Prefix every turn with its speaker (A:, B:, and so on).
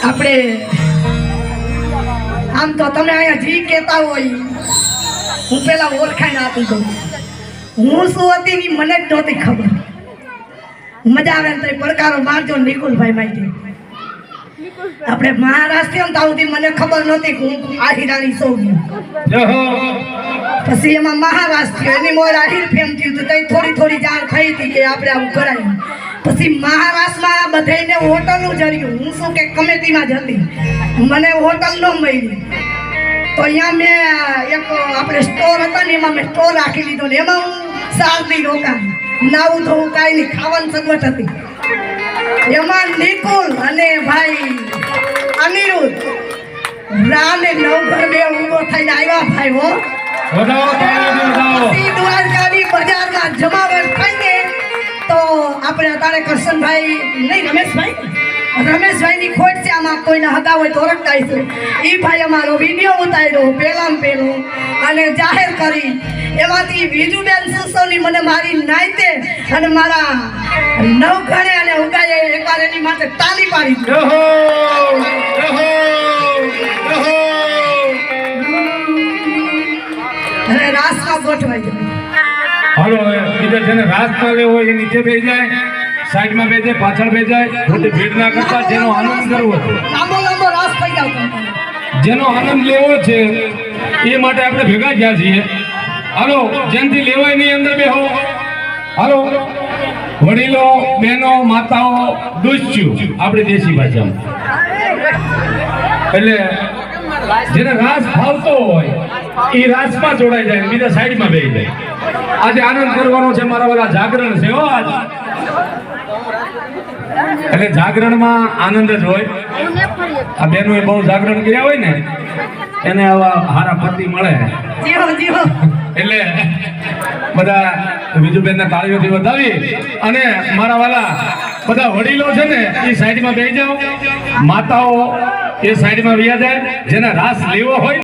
A: આપણે આમ તો તમે અહીંયા જી કહેતા હોય હું પેલા ઓળખાઈને આપી દઉં હું શું હતી ની મને જ નહોતી ખબર મજા આવે ને તો પડકારો મારજો નિકુલભાઈ માટે આપણે મહારાષ્ટ્રીયન તાવથી મને ખબર નહોતી કે હું આહિરાણી સૌ પછી એમાં મહારાષ્ટ્રીય એની મોર આહિર ફેમ થયું તો તઈ થોડી જાણ થઈ હતી કે આપણે આવું કરાયું પછી મહારાષ્ટ્રમાં બધાને હોટલનું જડ્યું હું શું કે કમિટીમાં જ હતી મને હોટલ ન મળી તો અહીંયા મેં એક આપણે સ્ટોર હતા ને એમાં મેં સ્ટોર રાખી લીધો ને એમાં હું 4 દી રોકાઈ નાવું ધોવું કાંઈ નહીં ખાવાની સગવડ હતી એમાં નિકુલ અને ભાઈ અનિરુદ્ધ રાને નવઘર બે ઊભો થઈને આવ્યા ભાઈ હો દ્વારકાની બજારમાં જમાવટ થઈને તો આપણે અત્યારે કરશનભાઈ નહીં રમેશભાઈની ખોટ છે આમાં કોઈને હગા હોય તો ઓળખતા છે એ ભાઈ અમારો વિડીયો ઉતાર્યો પહેલાં અને જાહેર કરી એમાંથી બીજુબેન સુસોની મને મારી નાઈતે અને મારા નવઘરે અને ઉગાએ એકવાર એની માટે તાલી પાડી અને રાસમાં ગોઠવાઈ જાય
B: હાલો બીજા જેને રાસમાં લેવો હોય એ નીચે બેસી જાય સાઈડમાં બેસી જાય પાછળ બેસી જાય ખોટી ભીડ ના કરતા જેનો આનંદ કરવો છે
A: લાંબો રાસ થઈ જાવ
B: જેનો આનંદ લેવો છે એ માટે આપણે ભેગા ગયા છીએ હાલો જેનથી લેવાય નહીં અંદર બેહો હાલો વડીલો બહેનો માતાઓ દુષ્યુ આપણી દેશી ભાષામાં એટલે જેને રાસ ભાવતો હોય એ રાસમાં જોડાઈ જાય બીજા સાઈડમાં બેસી જાય આજે આનંદ કરવાનો છે મારા વાળા જાગરણ છે હો આજ એટલે જાગરણમાં આનંદ જ હોય આ બહેનોએ બહુ જાગરણ કર્યા હોય ને એને આવા હારા પતિ મળે એટલે બધા વિજુબેનના તાળીઓથી વધાવી અને મારા વાલા બધા વડીલો છે ને એ સાઈડમાં બેસી જાઓ માતાઓ એ સાઈડમાં વ્યા જાય જેને રાસ લેવો હોય